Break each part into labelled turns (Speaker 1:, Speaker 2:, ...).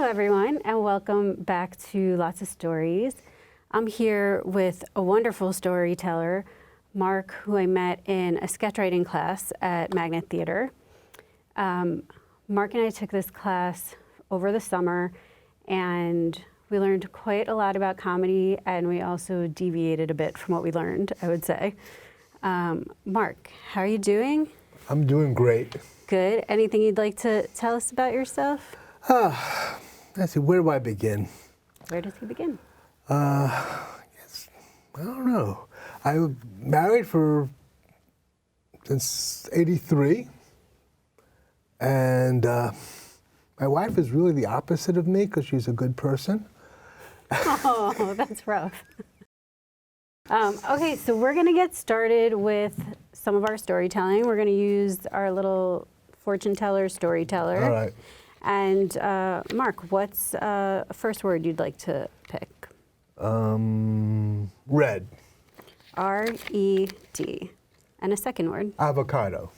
Speaker 1: everyone, and welcome back to Lots of Stories. I'm here with a wonderful storyteller, Mark, who I met in a sketch writing class at Magnet Theater. Mark and I took this class over the summer, and we learned quite a lot about comedy, and we also deviated a bit from what we learned, I would say. Mark, how are you doing?
Speaker 2: I'm doing great.
Speaker 1: Good. Anything you'd like to tell us about yourself?
Speaker 2: Let's see, where do I begin?
Speaker 1: Where does he begin?
Speaker 2: I don't know. I was married since '83, and my wife is really the opposite of me because she's a good person.
Speaker 1: Oh, that's rough. Okay, so we're going to get started with some of our storytelling. We're going to use our little fortune teller storyteller.
Speaker 2: All right.
Speaker 1: And Mark, what's a first word you'd like to pick?
Speaker 2: Red.
Speaker 1: R-E-D. And a second word?
Speaker 2: Avocado.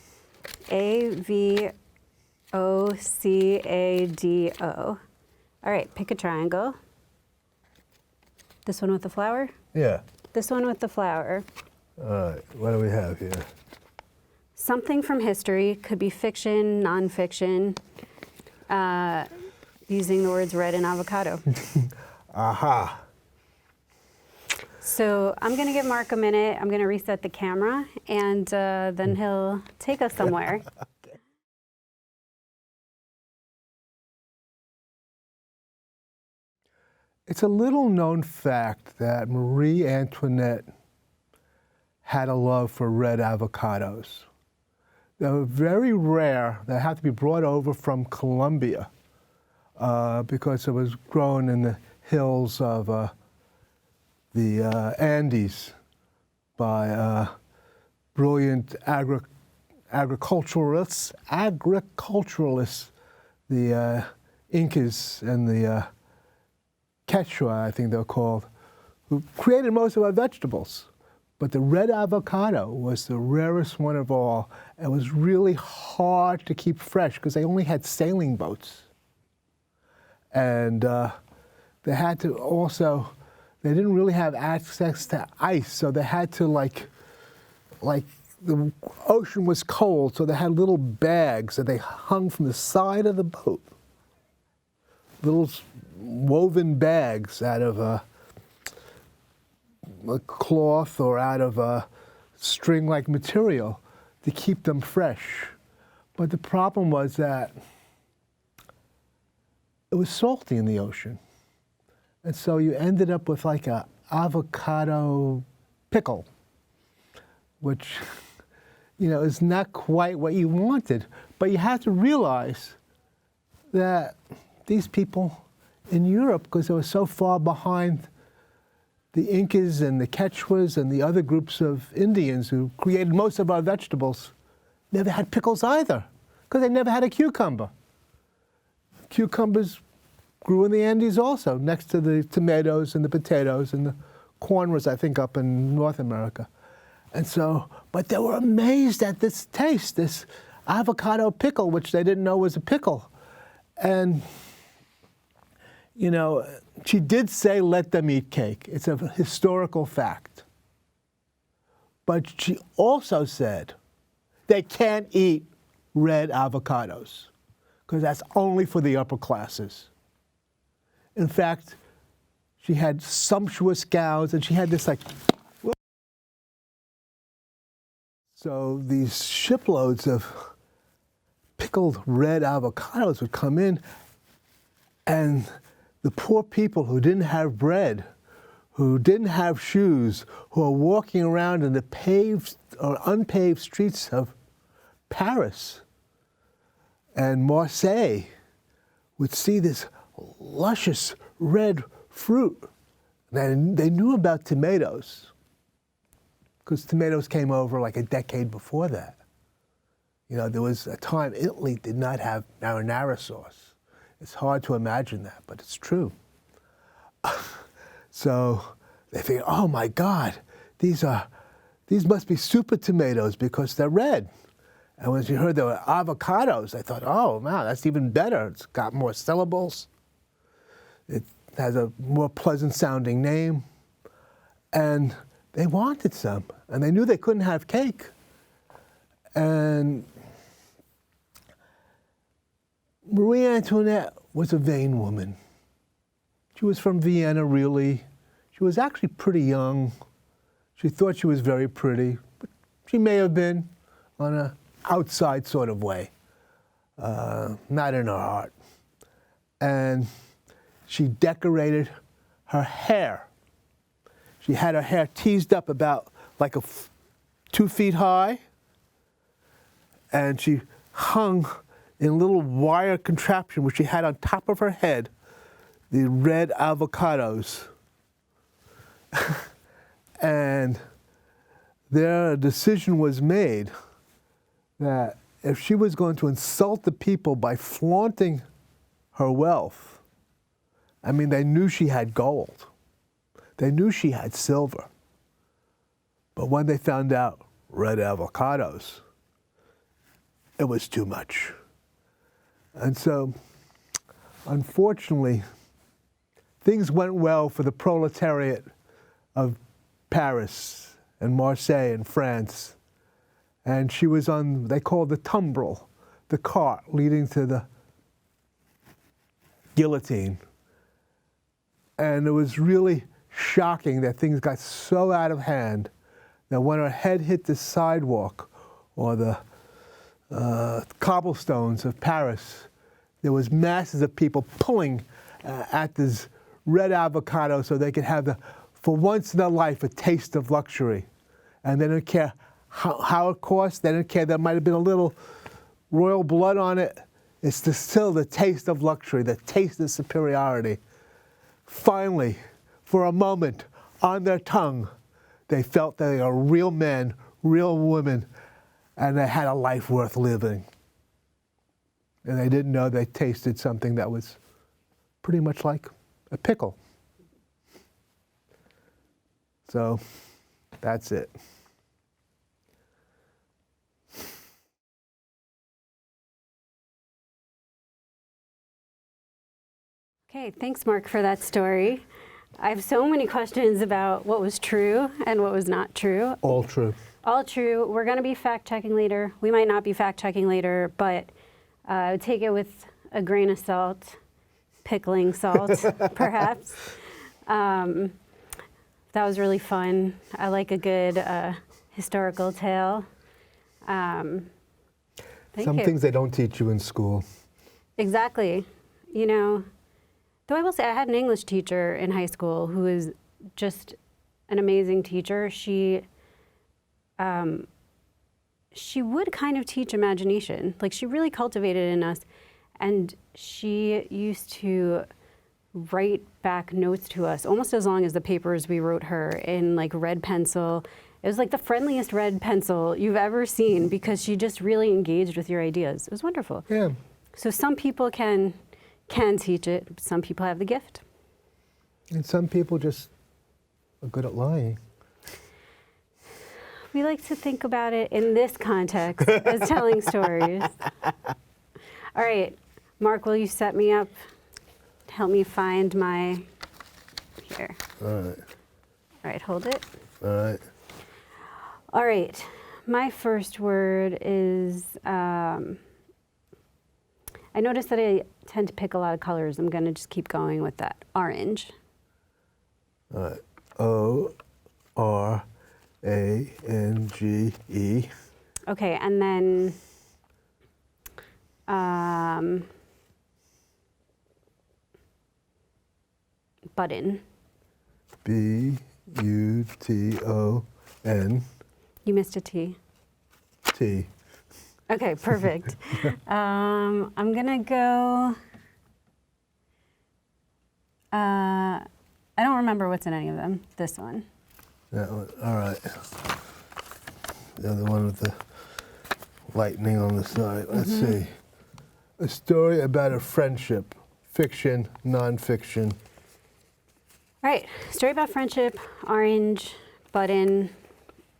Speaker 1: A-V-O-C-A-D-O. All right, pick a triangle. This one with the flower?
Speaker 2: Yeah.
Speaker 1: This one with the flower.
Speaker 2: All right, what do we have here?
Speaker 1: Something from history, could be fiction, nonfiction, using the words red and avocado.
Speaker 2: Aha.
Speaker 1: So I'm going to give Mark a minute. I'm going to reset the camera, and then he'll take us somewhere.
Speaker 2: Okay. It's a little known fact that Marie Antoinette had a love for red avocados. They were very rare. They had to be brought over from Colombia because it was grown in the hills of the Andes by brilliant agriculturalists, the Incas and the Quechua, I think they're called, who created most of our vegetables. But the red avocado was the rarest one of all. It was really hard to keep fresh because they only had sailing boats. And they had to also, they didn't really have access to ice, so they had to like the ocean was cold, so they had little bags that they hung from the side of the boat. Little woven bags out of a cloth or out of a string-like material to keep them fresh. But the problem was that it was salty in the ocean. And so you ended up with like a avocado pickle, which, is not quite what you wanted. But you have to realize that these people in Europe, because they were so far behind the Incas and the Quechuas and the other groups of Indians who created most of our vegetables, never had pickles either, because they never had a cucumber. Cucumbers grew in the Andes also, next to the tomatoes and the potatoes, and the corn was, I think, up in North America. And so, but they were amazed at this taste, this avocado pickle, which they didn't know was a pickle. And she did say, let them eat cake. It's a historical fact. But she also said, they can't eat red avocados because that's only for the upper classes. In fact, she had sumptuous gowns and she had this so these shiploads of pickled red avocados would come in, and the poor people who didn't have bread, who didn't have shoes, who are walking around in the paved or unpaved streets of Paris and Marseille would see this luscious red fruit. And they knew about tomatoes because tomatoes came over like a decade before that. There was a time Italy did not have marinara sauce. It's hard to imagine that, but it's true. So they figured, oh my God, these must be super tomatoes because they're red. And when you heard there were avocados, I thought, oh, wow, that's even better. It's got more syllables. It has a more pleasant sounding name. And they wanted some, and they knew they couldn't have cake. And Marie Antoinette was a vain woman. She was from Vienna, really. She was actually pretty young. She thought she was very pretty, but she may have been on an outside sort of way, not in her heart. And she decorated her hair. She had her hair teased up about like 2 feet high, and she hung in a little wire contraption which she had on top of her head, the red avocados. And there a decision was made that if she was going to insult the people by flaunting her wealth, I mean, they knew she had gold. They knew she had silver. But when they found out red avocados, it was too much. And so, unfortunately, things went well for the proletariat of Paris and Marseille and France. And she was on, they called the tumbril, the cart leading to the guillotine. And it was really shocking that things got so out of hand that when her head hit the sidewalk or the cobblestones of Paris, there was masses of people pulling at this red avocado so they could have, for once in their life, a taste of luxury. And they didn't care how it cost. They didn't care. There might have been a little royal blood on it. It's still the taste of luxury, the taste of superiority. Finally, for a moment, on their tongue, they felt that they were real men, real women, and they had a life worth living. And they didn't know they tasted something that was pretty much like a pickle. So that's it.
Speaker 1: Okay, thanks, Mark, for that story. I have so many questions about what was true and what was not true.
Speaker 2: All true.
Speaker 1: All true. We're going to be fact-checking later. We might not be fact-checking later, but I would take it with a grain of salt, pickling salt, perhaps. That was really fun. I like a good historical tale. Thank
Speaker 2: Some
Speaker 1: you.
Speaker 2: things they don't teach you in school.
Speaker 1: Exactly. You know, though I will say I had an English teacher in high school who was just an amazing teacher. She would kind of teach imagination. Like, she really cultivated in us. And she used to write back notes to us almost as long as the papers we wrote her in like red pencil. It was like the friendliest red pencil you've ever seen because she just really engaged with your ideas. It was wonderful.
Speaker 2: Yeah.
Speaker 1: So some people can teach it. Some people have the gift.
Speaker 2: And some people just are good at lying.
Speaker 1: We like to think about it in this context as telling stories. All right, Mark, will you set me up? Help me find my, here.
Speaker 2: All right.
Speaker 1: All right, hold it.
Speaker 2: All right.
Speaker 1: All right, my first word is, I noticed that I tend to pick a lot of colors. I'm gonna just keep going with that. Orange.
Speaker 2: All right. O-R-A-N-G-E.
Speaker 1: Okay, and then button.
Speaker 2: B-U-T-O-N.
Speaker 1: You missed a T.
Speaker 2: T.
Speaker 1: Okay, perfect. I'm gonna go, I don't remember what's in any of them. This one.
Speaker 2: That one. All right. The other one with the lightning on the side. Let's see. A story about a friendship. Fiction, nonfiction.
Speaker 1: All right, story about friendship, orange, button.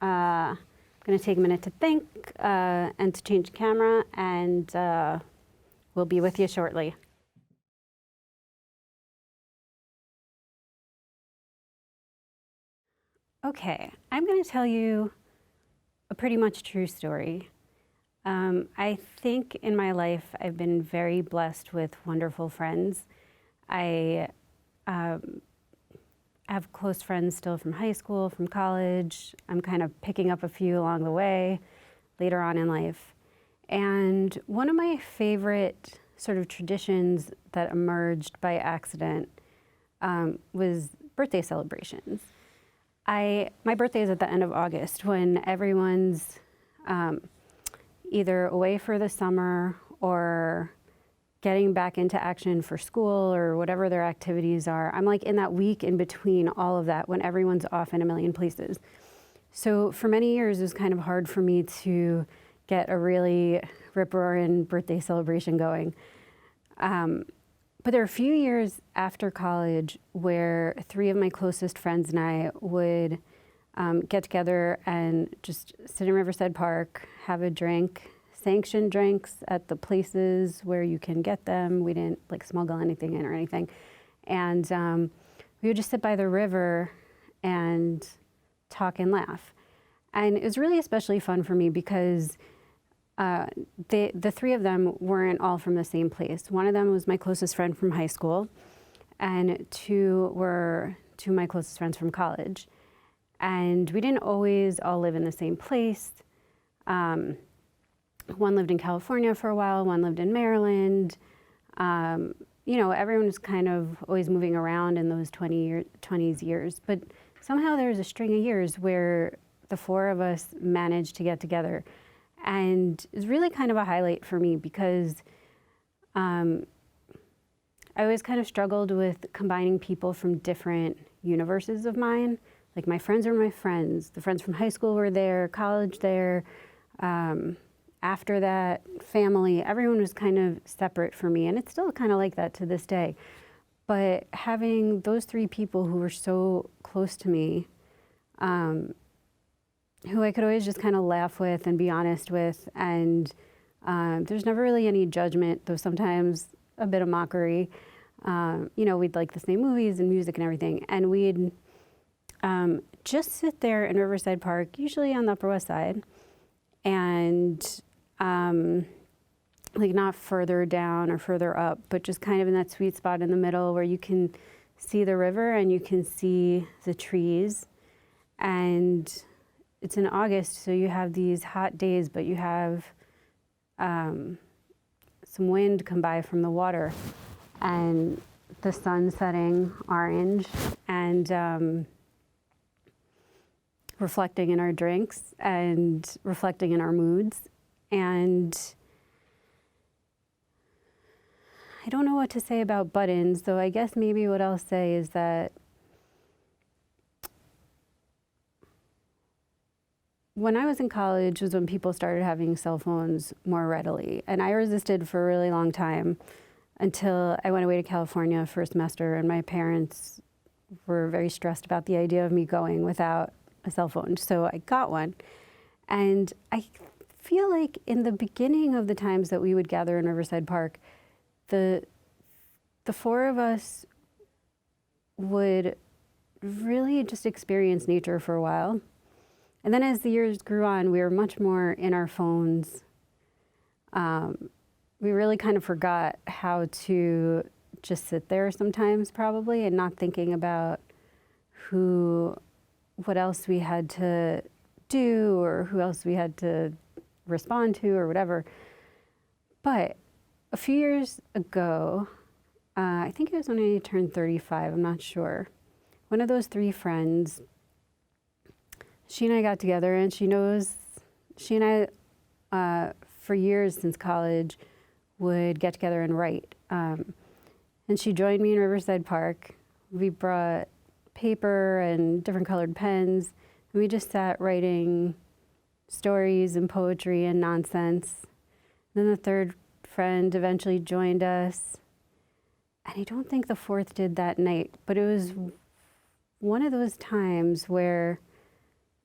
Speaker 1: I'm gonna take a minute to think and to change the camera, and we'll be with you shortly. Okay, I'm going to tell you a pretty much true story. I think in my life I've been very blessed with wonderful friends. I have close friends still from high school, from college. I'm kind of picking up a few along the way later on in life. And one of my favorite sort of traditions that emerged by accident was birthday celebrations. My birthday is at the end of August when everyone's either away for the summer or getting back into action for school or whatever their activities are. I'm like in that week in between all of that when everyone's off in a million places. So for many years, it was kind of hard for me to get a really rip-roaring birthday celebration going. But there are a few years after college where three of my closest friends and I would get together and just sit in Riverside Park, have a drink, sanctioned drinks at the places where you can get them. We didn't like smuggle anything in or anything. And we would just sit by the river and talk and laugh. And it was really especially fun for me because the three of them weren't all from the same place. One of them was my closest friend from high school, and two were two of my closest friends from college. And we didn't always all live in the same place. One lived in California for a while, one lived in Maryland. Everyone was kind of always moving around in those 20s years. But somehow there was a string of years where the four of us managed to get together. And it was really kind of a highlight for me because I always kind of struggled with combining people from different universes of mine. Like my friends are my friends. The friends from high school were there, college there. After that, family, everyone was kind of separate for me. And it's still kind of like that to this day. But having those three people who were so close to me, who I could always just kind of laugh with and be honest with. And there's never really any judgment, though sometimes a bit of mockery. We'd like the same movies and music and everything. And we'd just sit there in Riverside Park, usually on the Upper West Side, and not further down or further up, but just kind of in that sweet spot in the middle where you can see the river and you can see the trees. And it's in August, so you have these hot days, but you have some wind come by from the water and the sun setting orange and reflecting in our drinks and reflecting in our moods. And I don't know what to say about buttons, though I guess maybe what I'll say is that when I was in college was when people started having cell phones more readily. And I resisted for a really long time until I went away to California for a semester, and my parents were very stressed about the idea of me going without a cell phone. So I got one. And I feel like in the beginning of the times that we would gather in Riverside Park, the four of us would really just experience nature for a while. And then as the years grew on, we were much more in our phones. We really kind of forgot how to just sit there sometimes probably and not thinking about what else we had to do or who else we had to respond to or whatever. But a few years ago, I think it was when I turned 35, I'm not sure. One of those three friends, she and I got together, and she and I, for years since college, would get together and write. And she joined me in Riverside Park. We brought paper and different colored pens, and we just sat writing stories and poetry and nonsense. Then the third friend eventually joined us, and I don't think the fourth did that night, but it was one of those times where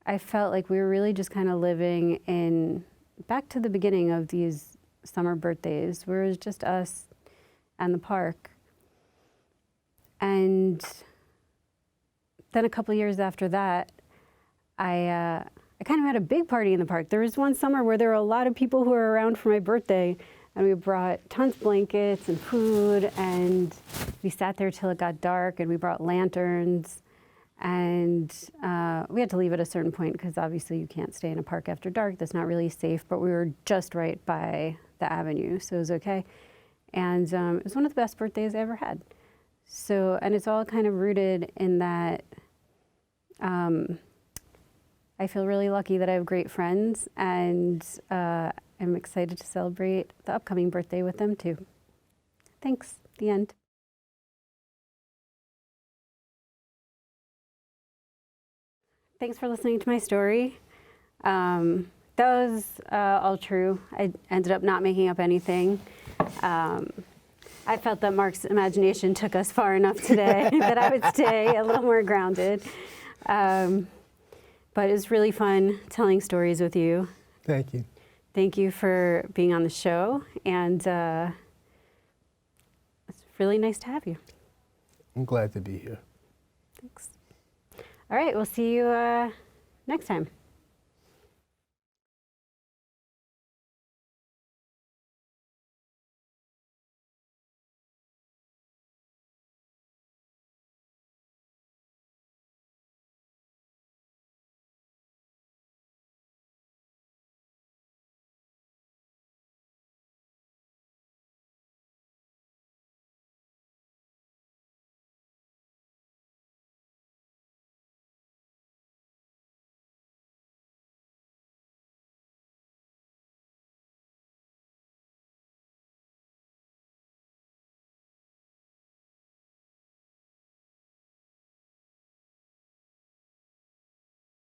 Speaker 1: I felt like we were really just kind of living back to the beginning of these summer birthdays, where it was just us and the park. And then a couple years after that, I kind of had a big party in the park. There was one summer where there were a lot of people who were around for my birthday, and we brought tons of blankets and food, and we sat there till it got dark, and we brought lanterns, and we had to leave at a certain point because obviously you can't stay in a park after dark. That's not really safe, but we were just right by the avenue, so it was okay. And it was one of the best birthdays I ever had. So, and it's all kind of rooted in that I feel really lucky that I have great friends, and I'm excited to celebrate the upcoming birthday with them too. Thanks. The end. Thanks for listening to my story. That was all true. I ended up not making up anything. I felt that Mark's imagination took us far enough today that I would stay a little more grounded. But it was really fun telling stories with you.
Speaker 2: Thank you.
Speaker 1: Thank you for being on the show, and it's really nice to have you.
Speaker 2: I'm glad to be here.
Speaker 1: Thanks. All right, we'll see you next time.